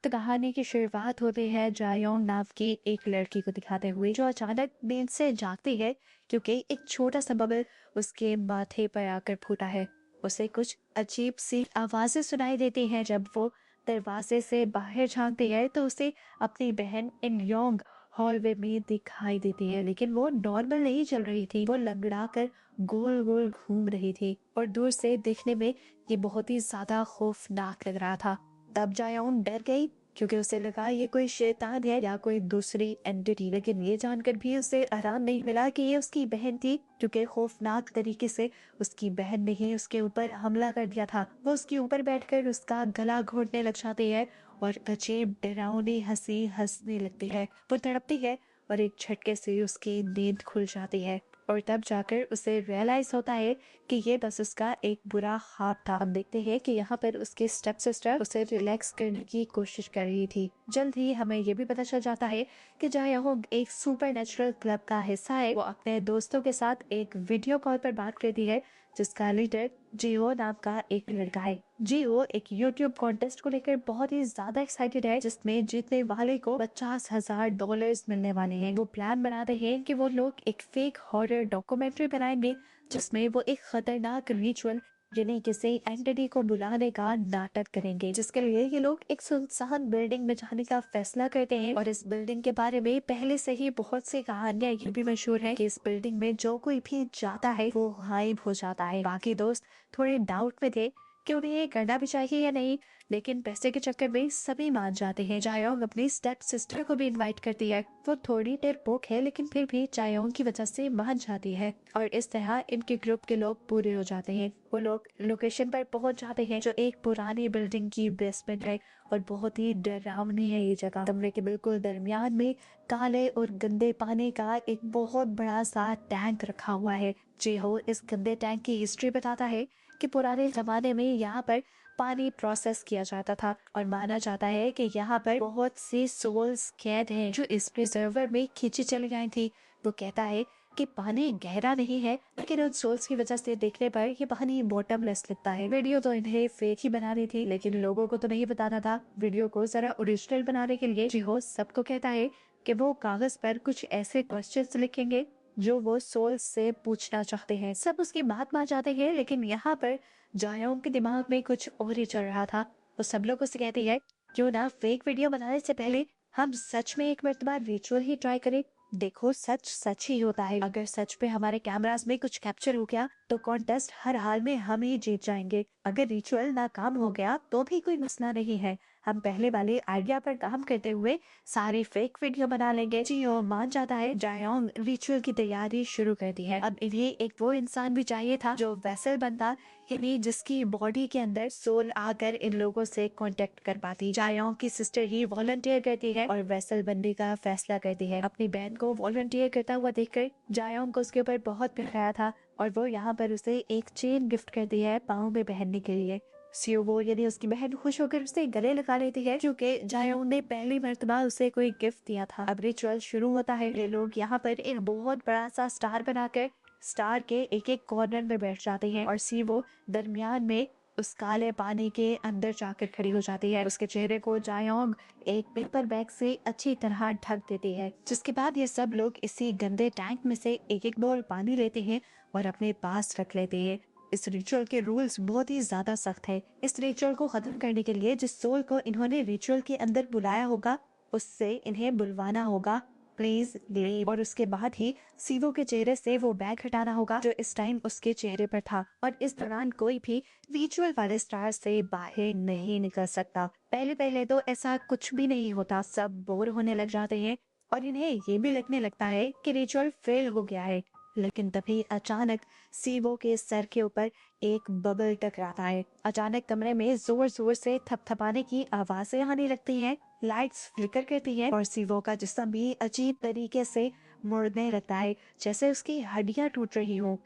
तो कहानी की शुरुआत होती है जायोंग नाम की एक लड़की को दिखाते हुए जो अचानक नींद से जागती है क्योंकि एक छोटा सा बबल उसके माथे पर आकर फूटा है। उसे कुछ अजीब सी आवाजें सुनाई देती हैं। जब वो दरवाजे से बाहर झांकती है तो उसे अपनी बहन इन योंग हॉलवे में दिखाई देती है, लेकिन वो नॉर्मल नहीं चल रही थी। वो लंगड़ा कर गोल गोल घूम रही थी और दूर से देखने में ये बहुत ही ज्यादा खौफनाक लग रहा था। तब जायोन डर गई क्योंकि उसे लगा ये कोई शैतान है या कोई दूसरी एंटिटी, लेकिन ये जानकर भी उसे आराम नहीं मिला कि ये उसकी बहन थी, क्योंकि खौफनाक तरीके से उसकी बहन ने ही उसके ऊपर हमला कर दिया था। वो उसके ऊपर बैठकर उसका गला घोटने लग जाती है और अजीब डरावनी हंसी हंसने लगती है। वो तड़पती है और एक झटके से उसकी नींद खुल जाती है और तब जाकर उसे रियलाइज होता है कि ये बस उसका एक बुरा ख्वाब था। हम देखते हैं कि यहाँ पर उसके स्टेप सिस्टर उसे रिलैक्स करने की कोशिश कर रही थी। जल्द ही हमें ये भी पता चल जाता है कि जायोंग एक सुपर नेचुरल क्लब का हिस्सा है। वो अपने दोस्तों के साथ एक वीडियो कॉल पर बात करती है जिसका लीडर जियो नाम का एक लड़का है। जियो एक यूट्यूब कॉन्टेस्ट को लेकर बहुत ही ज्यादा एक्साइटेड है जिसमें जीतने वाले को $50,000 मिलने वाले हैं। वो प्लान बनाते हैं कि वो लोग एक फेक हॉरर डॉक्यूमेंट्री बनाएंगे जिसमें वो एक खतरनाक रिचुअल यानी किसी एंटिटी को बुलाने का नाटक करेंगे, जिसके लिए ये लोग एक सुनसान बिल्डिंग में जाने का फैसला करते हैं। और इस बिल्डिंग के बारे में पहले से ही बहुत सी कहानियां ये भी मशहूर है कि इस बिल्डिंग में जो कोई भी जाता है वो गायब हो जाता है। बाकी दोस्त थोड़े डाउट में थे कि उन्हें ये करना भी चाहिए या नहीं, लेकिन पैसे के चक्कर में सभी मान जाते हैं। जायोंग अपनी स्टेप सिस्टर को भी इनवाइट करती है। वो थोड़ी देर पोक है लेकिन फिर भी जायोंग की वजह से मान जाती है और इस तरह इनके ग्रुप के लोग पूरे हो जाते हैं। वो लोग लोकेशन पर पहुंच जाते हैं जो एक पुरानी बिल्डिंग की बेसमेंट है और बहुत ही डरावनी है ये जगह। कमरे के बिल्कुल दरमियान में काले और गंदे पानी का एक बहुत बड़ा सा टैंक रखा हुआ है। जी हो, इस गंदे टैंक की हिस्ट्री बताता है कि पुराने जमाने में यहाँ पर पानी प्रोसेस किया जाता था और माना जाता है कि यहाँ पर बहुत सी सोल्स कैद हैं जो इस रिजर्वर में खींची चली गई थी। वो कहता है कि पानी गहरा नहीं है लेकिन उन सोल्स की वजह से देखने पर ये पानी बॉटमलेस लगता है। वीडियो तो इन्हें फेक ही बनानी थी लेकिन लोगों को तो नहीं बताना था। वीडियो को जरा ओरिजिनल बनाने के लिए जिहो सबको कहता है कि वो कागज पर कुछ ऐसे क्वेश्चंस लिखेंगे जो वो सोल से पूछना चाहते हैं। सब उसकी बात मान जाते हैं लेकिन यहाँ पर जायोंग के दिमाग में कुछ और ही चल रहा था। वो सब लोगों से कहती है क्यों ना फेक वीडियो बनाने से पहले हम सच में एक मर्तबा रिचुअल ही ट्राई करें। देखो सच सच ही होता है। अगर सच पे हमारे कैमरास में कुछ कैप्चर हो गया तो कॉन्टेस्ट हर हाल में हम ही जीत जाएंगे। अगर रिचुअल नाकाम हो गया तो भी कोई मसला नहीं है। हम पहले वाले आइडिया पर काम करते हुए सारी फेक वीडियो बना लेंगे। जियो मान जाता है। जायोंग रिचुअल की तैयारी शुरू कर दी है। अब इन्हें एक वो इंसान भी चाहिए था जो वेसल बनता, यानी जिसकी बॉडी के अंदर सोल आकर इन लोगों से कांटेक्ट कर पाती। जायोंग की सिस्टर ही वॉलंटियर करती है और वेसल बनने का फैसला करती है। अपनी बहन को वॉलंटियर करता हुआ देखकर जायोंग को उसके ऊपर बहुत प्यार आया था और वो यहाँ पर उसे एक चेन गिफ्ट करती है पाँव में पहनने के लिए। सियोवो यानी उसकी बहन खुश होकर उसे गले लगा लेती है क्योंकि जायोंग ने पहली मर्तबा उसे कोई गिफ्ट दिया था। अब रिचुअल शुरू होता है। ये लोग यहाँ पर एक बहुत बड़ा सा स्टार बनाकर स्टार के एक एक कॉर्नर में बैठ जाते हैं और सियोवो दरमियान में उस काले पानी के अंदर जाकर खड़ी हो जाती है। उसके चेहरे को जायोंग एक पेपर बैग से अच्छी तरह ढक देती है, जिसके बाद ये सब लोग इसी गंदे टैंक में से एक एक बोल पानी लेते हैं और अपने पास रख लेते हैं। इस रिचुअल के रूल्स बहुत ही ज्यादा सख्त है। इस रिचुअल को खत्म करने के लिए जिस सोल को इन्होंने रिचुअल के अंदर बुलाया होगा उससे इन्हें बुलवाना होगा प्लीज लीव, और उसके बाद ही सीवो के चेहरे से वो बैग हटाना होगा जो इस टाइम उसके चेहरे पर था। और इस दौरान कोई भी रिचुअल वाले स्टार से बाहर नहीं निकल सकता। पहले पहले तो ऐसा कुछ भी नहीं होता, सब बोर होने लग जाते हैं और इन्हें ये भी लगने लगता है कि रिचुअल फेल हो गया है। लेकिन तभी अचानक सीवो के सर के ऊपर एक बबल टकराता है। अचानक कमरे में जोर जोर से थपथपाने की आवाजें आने लगती हैं, लाइट्स फ्लिकर करती हैं और सीवो का जिस्म भी अजीब तरीके से मुड़ने लगता है जैसे उसकी हड्डियां टूट रही हो।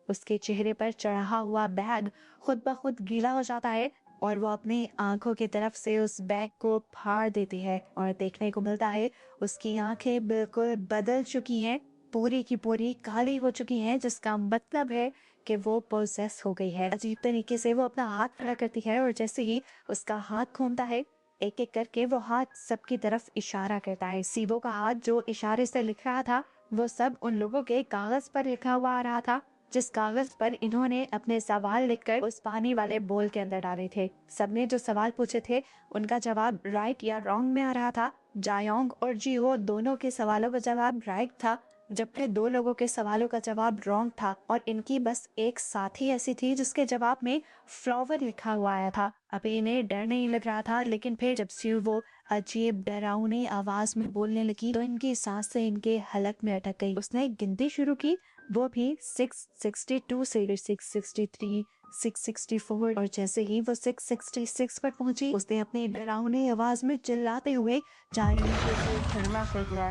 उसके चेहरे पर चढ़ा हुआ बैग खुद ब खुद गीला हो जाता है और वो अपनी आंखों की तरफ से उस बैग को फाड़ देती है और देखने को मिलता है उसकी आंखें बिल्कुल बदल चुकी हैं, पूरी की पूरी काली हो चुकी हैं, जिसका मतलब है कि वो पोसेस हो गई है। अजीब तरीके से वो अपना हाथ खड़ा करती है और जैसे ही उसका हाथ घूमता है एक एक करके वो हाथ सबकी तरफ इशारा करता है। सीबो का हाथ जो इशारे से लिख रहा था वो सब उन लोगों के कागज पर लिखा हुआ आ रहा था, जिस कागज पर इन्होंने अपने सवाल लिखकर उस पानी वाले बोल के अंदर डाले थे। सबने जो सवाल पूछे थे उनका जवाब राइट या रॉन्ग में आ रहा था। जायोंग और जीहो दोनों के सवालों का जवाब राइट था, जबकि दो लोगों के सवालों का जवाब रॉन्ग था। और इनकी बस एक साथी ऐसी थी जिसके जवाब में फ्लावर लिखा हुआ आया था। अभी इन्हें डर नहीं लग रहा था, लेकिन फिर जब सीव वो अजीब डरावनी आवाज में बोलने लगी तो इनकी सांसें इनके हलक में अटक गई। उसने गिनती शुरू की, वो भी 662 से 663, 664, और जैसे ही वो 666 पर पहुंची उसने अपनी डरावनी आवाज में चिल्लाते हुए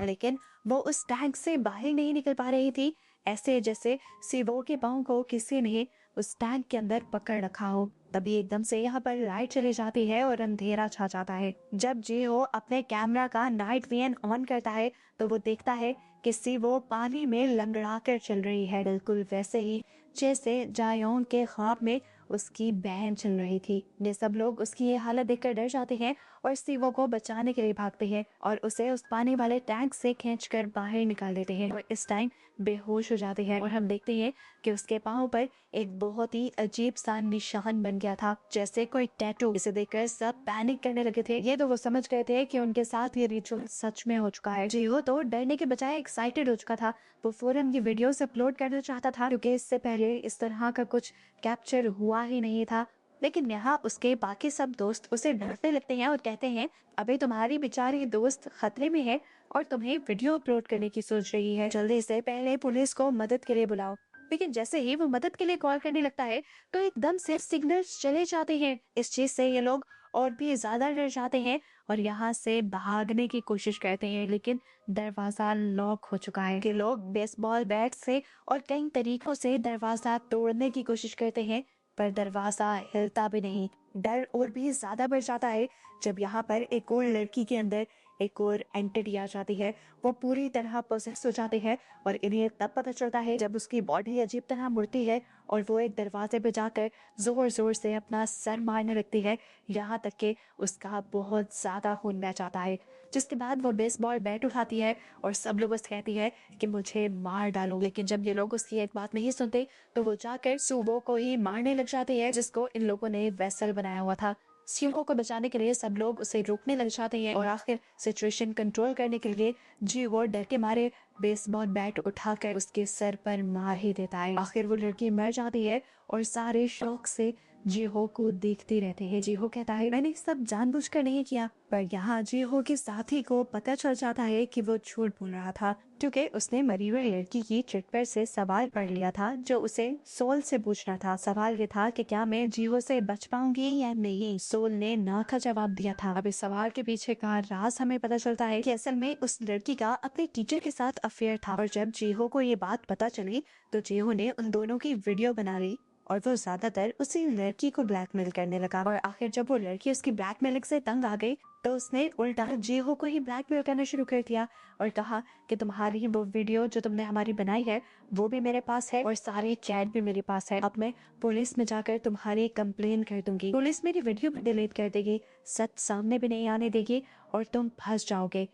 लेकिन वो उस टैंक से बाहर नहीं निकल पा रही थी, ऐसे जैसे सिवो के पाँव को किसी ने उस टैंक के अंदर पकड़ रखा हो। तभी एकदम से यहाँ पर लाइट चली जाती है और अंधेरा छा जाता है। जब जिहो अपने कैमरा का नाइट विजन ऑन करता है तो वो देखता है कि सिवो पानी में लंगड़ा कर चल रही है, बिल्कुल वैसे ही जैसे जायोंग के ख्वाब में उसकी बहन चल रही थी। ये सब लोग उसकी ये हालत देखकर डर जाते हैं और सिवो को बचाने के लिए भागते हैं और उसे उस पानी वाले टैंक से खींचकर बाहर निकाल देते हैं। और इस टाइम बेहोश हो जाते हैं और हम देखते हैं कि उसके पाँव पर एक बहुत ही अजीब सा निशान बन गया था, जैसे कोई टैटू। इसे देखकर सब पैनिक करने लगे थे। ये तो वो समझ गए थे कि उनके साथ ये रिचुअल सच में हो चुका है। जिहो तो डरने के बजाय एक्साइटेड हो चुका था। वो फौरन ये वीडियोस अपलोड करना चाहता था, क्योंकि इससे पहले इस तरह का कुछ कैप्चर हुआ ही नहीं था। लेकिन यहाँ उसके बाकी सब दोस्त उसे डरते लगते हैं और कहते हैं अबे तुम्हारी बेचारी दोस्त खतरे में है और तुम्हें वीडियो अपलोड करने की सोच रही है, जल्दी से पहले पुलिस को मदद के लिए बुलाओ। लेकिन जैसे ही वो मदद के लिए कॉल करने लगता है तो एकदम से सिग्नल्स चले जाते हैं। इस चीज से ये लोग और भी ज्यादा डर जाते हैं और यहाँ से भागने की कोशिश करते हैं, लेकिन दरवाजा लॉक हो चुका है। कि लोग बेसबॉल बैट से और कई तरीकों से दरवाजा तोड़ने की कोशिश करते हैं पर दरवाजा हिलता भी नहीं। डर और भी ज्यादा बढ़ जाता है जब यहाँ पर एक और लड़की के अंदर एक और एंटिटी आ जाती है। वो पूरी तरह पोसेस हो जाते हैं और इन्हें तब पता चलता है जब उसकी बॉडी अजीब तरह मुड़ती है और वो एक दरवाजे पे जाकर जोर जोर से अपना सर मारने लगती है, यहाँ तक कि उसका बहुत ज्यादा खून बह जाता है। जिसके बाद वो बेसबॉल बैट उठाती है और सब लोग बस कहती है कि मुझे मार डालो। लेकिन जब ये लोग उसकी एक बात नहीं सुनते तो वो जाकर सुबो को ही मारने लग जाती है, जिसको इन लोगों ने वेसल बनाया हुआ था। सियोको को बचाने के लिए सब लोग उसे रोकने लग जाते हैं और आखिर सिचुएशन कंट्रोल करने के लिए जी वो डर के मारे बेसबॉल बैट उठाकर उसके सर पर मार ही देता है। आखिर वो लड़की मर जाती है और सारे शौक से जीहो को देखते रहते हैं। जीहो कहता है मैंने सब जानबूझकर नहीं किया, पर यहाँ जीहो के साथी को पता चल जाता है कि वो झूठ बोल रहा था, क्योंकि उसने मरी हुई लड़की की चिट पर से सवाल पढ़ लिया था जो उसे सोल से पूछना था। सवाल ये था कि क्या मैं जीहो से बच पाऊंगी या नहीं। सोल ने ना का जवाब दिया था। अब इस सवाल के पीछे का राज हमें पता चलता है कि असल में उस लड़की का अपने टीचर के साथ अफेयर था और जब जीहो को ये बात पता चली तो जीहो ने उन दोनों की वीडियो बना ली और वो ज्यादातर उसी लड़की को ब्लैकमेल करने लगा। और आखिर जब वो लड़की उसकी ब्लैकमेलिंग से तंग आ गई तो उसने उल्टा जीहो को ही ब्लैकमेल करना शुरू कर दिया और कहा कि तुम्हारी वो वीडियो जो तुमने हमारी बनाई है वो भी मेरे पास है और सारे चैट भी मेरे पास है। अब मैं पुलिस में जाकर तुम्हारी कंप्लेन कर दूंगी। पुलिस मेरी वीडियो भी डिलीट कर देगी, सच सामने भी नहीं आने देगी और तुम फंस जाओगे।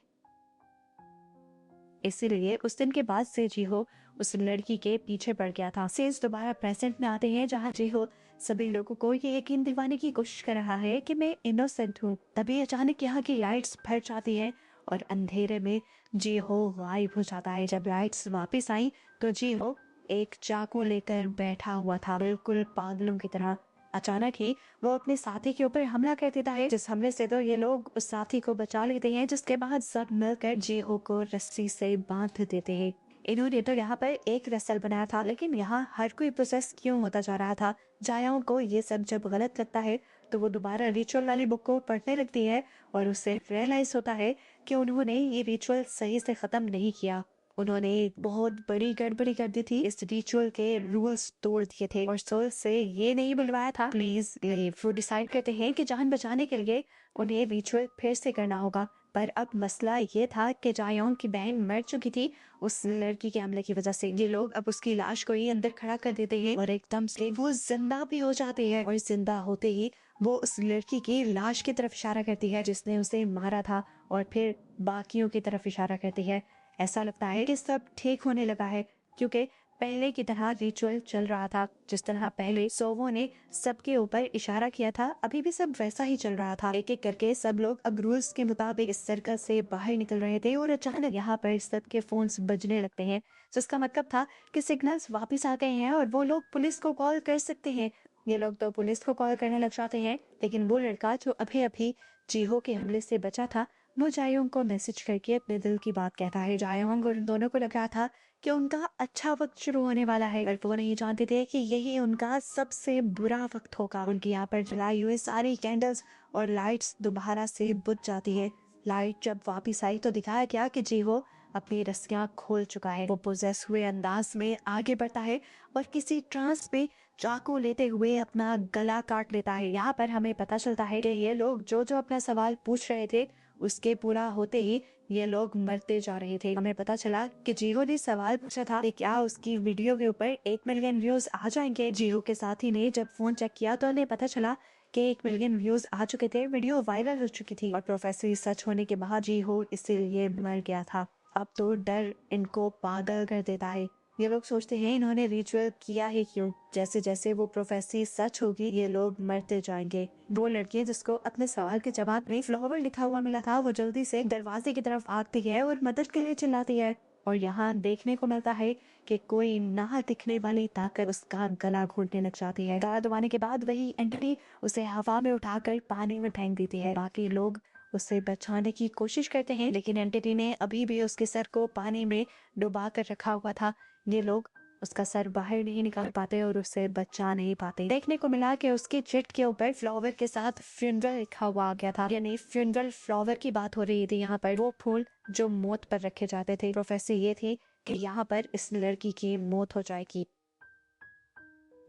इसीलिए उस दिन के बाद से जीहो उस लड़की के पीछे पड़ गया था। सेज दोबारा प्रेजेंट में आते हैं जहाँ जीहो सभी लोगों को ये यकीन दिलाने की कोशिश कर रहा है कि मैं इनोसेंट हूँ। तभी अचानक यहाँ की लाइट्स फट जाती है और अंधेरे में जीहो गायब हो जाता है। जब लाइट्स वापस आई तो जीहो एक चाकू लेकर बैठा हुआ था, बिल्कुल पागलों की तरह। अचानक ही वो अपने साथी के ऊपर हमला कर देता है, जिस हमले से तो ये लोग उस साथी को बचा लेते हैं, जिसके बाद सब मिलकर जीहो को रस्सी से बांध देते हैं। इन्होंने तो यहाँ पर एक रसल बनाया था, लेकिन यहाँ हर कोई प्रोसेस क्यों होता जा रहा था। जायाओं को ये सब जब गलत लगता है तो वो दोबारा रिचुअल वाली बुक को पढ़ने लगती है और उससे रियलाइज होता है कि उन्होंने ये रिचुअल सही से खत्म नहीं किया। उन्होंने एक बहुत बड़ी गड़बड़ी कर दी थी, इस रिचुअल के रूल्स तोड़ दिए थे और सोल से ये नहीं बुलवाया था प्लीज लीव। वो डिसाइड करते हैं कि जान बचाने के लिए उन्हें रिचुअल फिर से करना होगा। पर अब मसला ये था कि जायोंग की बहन मर चुकी थी उस लड़की के हमले की वजह से। ये लोग अब उसकी लाश को ही अंदर खड़ा कर देते हैं और एकदम से वो जिंदा भी हो जाती है और जिंदा होते ही वो उस लड़की की लाश की तरफ इशारा करती है जिसने उसे मारा था और फिर बाकियों की तरफ इशारा करती है। ऐसा लगता है कि सब ठीक होने लगा है क्योंकि पहले की तरह रिचुअल चल रहा था। जिस तरह पहले सोवो ने सबके ऊपर इशारा किया था, अभी भी सब वैसा ही चल रहा था। एक एक करके सब लोग अब रूल्स के मुताबिक इस सर्कल से बाहर निकल रहे थे और अचानक यहाँ पर सबके फोन्स बजने लगते हैं, जिसका मतलब था कि सिग्नल्स वापस आ गए हैं और वो लोग पुलिस को कॉल कर सकते हैं। ये लोग तो पुलिस को कॉल करने लग जाते हैं, लेकिन वो लड़का जो अभी अभी जीहो के हमले से बचा था, वो जायोंग को मैसेज करके अपने दिल की बात कहता है। जायोंग और दोनों को लग रहा था कि उनका अच्छा वक्त शुरू होने वाला है, और वो नहीं जानते थे कि यही उनका सबसे बुरा वक्त होगा। उनकी यहाँ पर जलाई हुई सारी कैंडल्स और लाइट्स दोबारा से बुझ जाती है। लाइट जब वापस आई तो दिखाया गया कि जीहो अपनी रस्सियां खोल चुका है। वो पोजेस हुए अंदाज में आगे बढ़ता है और किसी ट्रांस में चाकू लेते हुए अपना गला काट लेता है। यहाँ पर हमें पता चलता है कि ये लोग जो जो अपना सवाल पूछ रहे थे उसके पूरा होते ही ये लोग मरते जा रहे थे। हमें पता चला कि जीहो ने सवाल पूछा था कि क्या उसकी वीडियो के ऊपर 1 मिलियन व्यूज आ जाएंगे। जीहो के साथी ने जब फोन चेक किया तो उन्हें पता चला कि 1 मिलियन व्यूज आ चुके थे, वीडियो वायरल हो चुकी थी और प्रोफेसर सच होने के बाद जीहो इसीलिए मर गया था। अब तो डर इनको पागल कर देता है। ये लोग सोचते हैं इन्होंने रिचुअल किया ही क्यों। जैसे जैसे वो प्रोफेसी सच होगी ये लोग मरते जाएंगे। वो लड़की जिसको अपने सवाल के जवाब में फ्लावर लिखा हुआ मिला था, वो जल्दी से दरवाजे की तरफ भागती है और मदद के लिए चिल्लाती है। और यहाँ देखने को मिलता है कि कोई ना दिखने वाली ताकत उसका गला घोटने लग जाती है। गला दबाने के बाद वही एंटिटी उसे हवा में उठाकर पानी में फेंक देती है। बाकी लोग उसे बचाने की कोशिश करते हैं, लेकिन एंटिटी ने अभी भी उसके सर को पानी में डुबा कर रखा हुआ था। ये लोग उसका सर बाहर नहीं निकाल पाते और उसे बचा नहीं पाते। देखने को मिला कि उसके चिट के ऊपर फ्लावर के साथ फ्यूनरल लिखा हुआ आ गया था, यानी फ्यूनरल फ्लावर की बात हो रही थी। यहाँ पर वो फूल जो मौत पर रखे जाते थे। प्रोफेसर ये थी कि यहाँ पर इस लड़की की मौत हो जाएगी।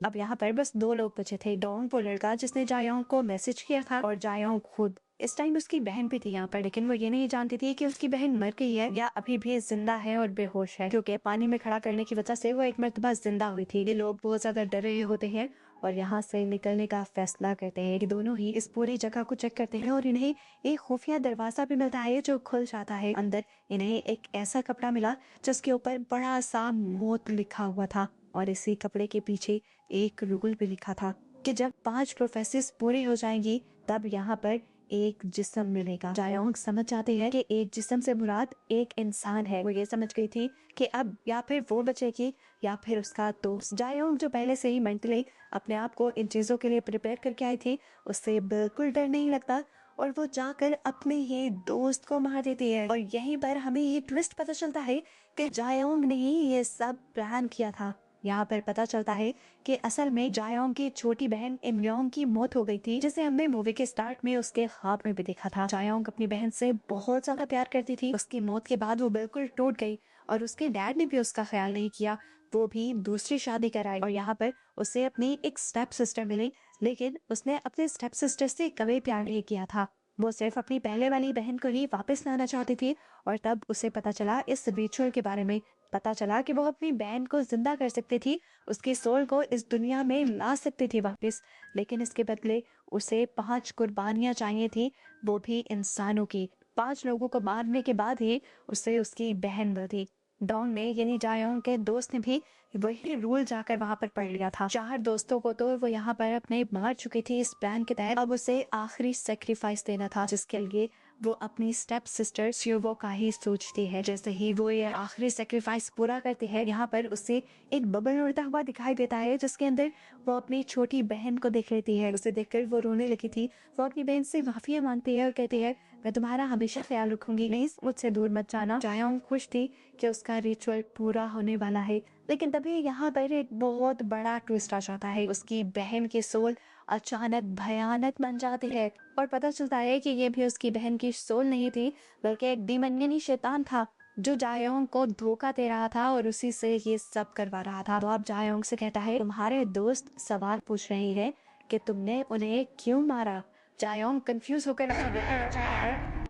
अब यहाँ पर बस 2 लोग बचे थे, डोंग वो लड़का जिसने जायोंग को मैसेज किया था और जायोंग खुद। इस टाइम उसकी बहन भी थी यहाँ पर, लेकिन वो ये नहीं जानती थी कि उसकी बहन मर गई है या अभी भी जिंदा है और बेहोश है, क्योंकि पानी में खड़ा करने की वजह से वो एक मर्तबा जिंदा हुई थी। ये लोग बहुत ज्यादा डरे होते हैं और यहाँ से निकलने का फैसला करते हैं कि दोनों ही इस पूरी जगह को चेक करते हैं और इन्हें एक खुफिया दरवाजा भी मिलता है जो खुल जाता है। अंदर इन्हें एक ऐसा कपड़ा मिला जिसके ऊपर बड़ा सा मौत लिखा हुआ था और इसी कपड़े के पीछे एक रूल भी लिखा था कि जब 5 प्रोफेसिस पूरी हो जाएंगी तब यहाँ पर एक जिस्म मिलेगा। जायोंग समझ जाते हैं कि एक जिस्म से मुराद एक इंसान है। वो ये समझ गई थी कि अब या फिर वो बचेगी या फिर उसका दोस्त। जायोंग जो पहले से ही मेंटली अपने आप को इन चीजों के लिए प्रिपेयर करके आई थी, उससे बिल्कुल डर नहीं लगता और वो जाकर अपने ही दोस्त को मार देती है। और यहीं पर हमें ये ट्विस्ट पता चलता है कि जायोंग ने ही ये सब प्लान किया था। यहाँ पर पता चलता है कि असल में जायोंग की छोटी बहन इमयोंग की मौत हो गई थी, जिसे हमने मूवी के स्टार्ट में उसके ख्वाब में भी देखा था। जायोंग अपनी बहन से बहुत ज्यादा प्यार करती थी। उसकी मौत के बाद वो बिल्कुल टूट गई और उसके डैड ने भी उसका ख्याल नहीं किया। वो भी दूसरी शादी कराई और यहाँ पर उसे अपनी एक स्टेप सिस्टर मिली, लेकिन उसने अपने स्टेप सिस्टर से कभी प्यार नहीं किया था। वो सिर्फ अपनी पहले वाली बहन को ही वापस लाना चाहती थी। और तब उसे पता चला इस रिचुअल के बारे में। पता चला कि वो अपनी बहन को जिंदा कर सकती थी, उसकी सोल को इस दुनिया में ला सकती थी वापस, लेकिन इसके बदले उसे 5 कुर्बानियां चाहिए थी, वो भी इंसानों की। 5 लोगों को मारने के बाद ही उसे उसकी बहन मिलती। डोंग ने यानी जायोंग के दोस्त ने भी वही रूल जाकर वहां पर पढ़ लिया था। 4 दोस्तों को तो वो यहाँ पर अपने मार चुकी थी इस प्लान के तहत। अब उसे आखिरी सेक्रीफाइस देना था, जिसके लिए वो अपनी स्टेप सिस्टर स्यूवो का ही सोचती है। जैसे ही वो ये आखिरी सेक्रीफाइस पूरा करती है, यहाँ पर उसे एक बबल उड़ता हुआ दिखाई देता है, जिसके अंदर वो अपनी छोटी बहन को देख लेती है। उसे देखकर वो रोने लगी थी। वो अपनी बहन से माफिया मांगती है और कहती है, मैं तुम्हारा हमेशा ख्याल रखूंगी, प्लीज मुझसे दूर मत जाना। जायोंग खुश थी कि उसका रिचुअल पूरा होने वाला है, लेकिन तभी यहाँ पर एक बहुत बड़ा ट्विस्ट आ जाता है। उसकी बहन की सोल अचानक भयानक बन जाती है और पता चलता है कि ये भी उसकी बहन की सोल नहीं थी, बल्कि एक डीमन यानी शैतान था जो जायोंग को धोखा दे रहा था और उसी से ये सब करवा रहा था। तो अब जायोंग से कहता है, तुम्हारे दोस्त सवाल पूछ रहे हैं कि तुमने उन्हें क्यों मारा। जायोंग कंफ्यूज होकर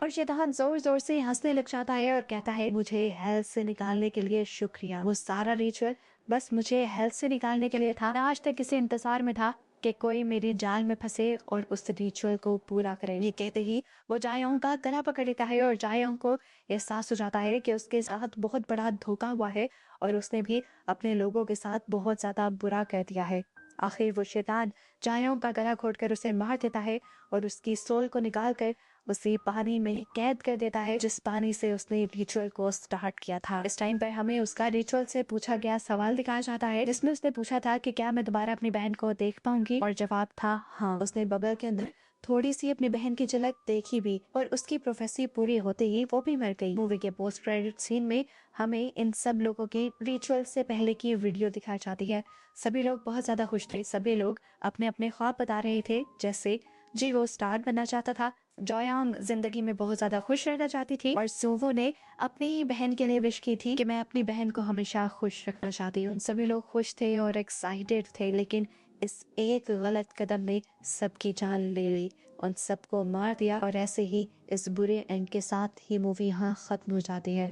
और शैतान जोर जोर से हंसने लग जाता है और कहता है, मुझे हेल से निकालने के लिए शुक्रिया। वो सारा रिचुअल बस मुझे हेल से निकालने के लिए था। मैं आज तक इसी इंतजार में था कि कोई मेरी जाल में फंसे और उस रिचुअल को पूरा करे। ये कहते ही वो जायोंग का गला पकड़ लेता है और जायोंग को एहसास हो जाता है कि उसके साथ बहुत बड़ा धोखा हुआ है और उसने भी अपने लोगों के साथ बहुत ज़्यादा बुरा कर दिया है। आखिर वो शैतान जायोंग का गला घोटकर उसे मार देता है और उसकी सोल को निकाल कर उसे पानी में कैद कर देता है, जिस पानी से उसने रिचुअल को स्टार्ट किया था। इस टाइम पर हमें उसका रिचुअल से पूछा गया सवाल दिखाया जाता है, जिसमें उसने पूछा था कि क्या मैं दोबारा अपनी बहन को देख पाऊंगी, और जवाब था हाँ। उसने बबल के अंदर थोड़ी सी अपनी बहन की झलक देखी भी और उसकी प्रोफेसी पूरी होते ही वो भी मर गई। मूवी के पोस्ट क्रेडिट सीन में हमें इन सब लोगों के रिचुअल से पहले की वीडियो दिखाई जाती है। सभी लोग बहुत ज्यादा खुश थे, सभी लोग अपने अपने ख्वाब बता रहे थे। जैसे जी वो स्टार बनना चाहता था, जोयांग जिंदगी में बहुत ज्यादा खुश रहना चाहती थी, और सोवो ने अपनी ही बहन के लिए विश की थी कि मैं अपनी बहन को हमेशा खुश रखना चाहती हूँ। सभी लोग खुश थे और एक्साइटेड थे, लेकिन इस एक गलत कदम ने सबकी जान ले ली, उन सबको मार दिया, और ऐसे ही इस बुरे एंड के साथ ही मूवी यहाँ खत्म हो जाती है।